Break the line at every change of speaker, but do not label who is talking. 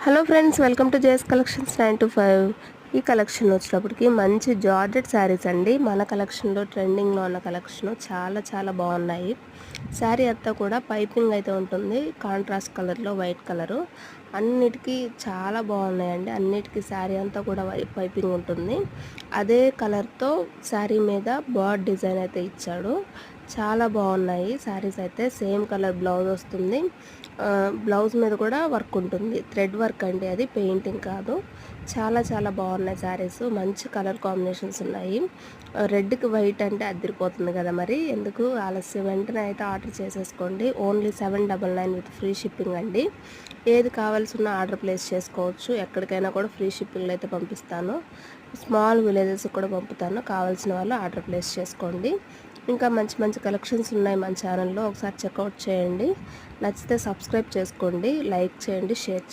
Hello friends, welcome to JS collections 9 to 5. ఈ collection వచ్చేటప్పటికి మంచి జార్జెట్ శారీస్ అండి. మన కలెక్షన్లో ట్రెండింగ్లో ఉన్న కలెక్షన్ చాలా చాలా బాగున్నాయి. శారీ అంతా కూడా పైపింగ్ అయితే ఉంటుంది, కాంట్రాస్ట్ కలర్లో వైట్ కలరు. అన్నిటికీ చాలా బాగున్నాయండి. అన్నిటికీ శారీ అంతా కూడా పైపింగ్ ఉంటుంది. అదే కలర్తో శారీ మీద బర్డ్ డిజైన్ అయితే ఇచ్చాడు. చాలా బాగున్నాయి శారీస్ అయితే. సేమ్ కలర్ బ్లౌజ్ వస్తుంది. బ్లౌజ్ మీద కూడా వర్క్ ఉంటుంది, థ్రెడ్ వర్క్ అండి, అది పెయింటింగ్ కాదు. చాలా చాలా బాగున్నాయి శారీస్. మంచి కలర్ కాంబినేషన్స్ ఉన్నాయి. రెడ్కి వైట్ అంటే అదిరిపోతుంది కదా, మరి ఎందుకు ఆలస్యం, వెంటనే అయితే ఆర్డర్ చేసేసుకోండి. ఓన్లీ 799 విత్ ఫ్రీ షిప్పింగ్ అండి. ఏది కావాల్సి ఉన్న ఆర్డర్ ప్లేస్ చేసుకోవచ్చు. ఎక్కడికైనా కూడా ఫ్రీ షిప్పింగ్లో అయితే పంపిస్తాను. స్మాల్ విలేజెస్ కూడా పంపుతాను. కావాల్సిన వాళ్ళు ఆర్డర్ ప్లేస్ చేసుకోండి. ఇంకా మంచి మంచి కలెక్షన్స్ ఉన్నాయి మన ఛానల్లో, ఒకసారి చెక్అవుట్ చేయండి. నచ్చితే సబ్స్క్రైబ్ చేసుకోండి, లైక్ చేయండి, షేర్ చేయండి.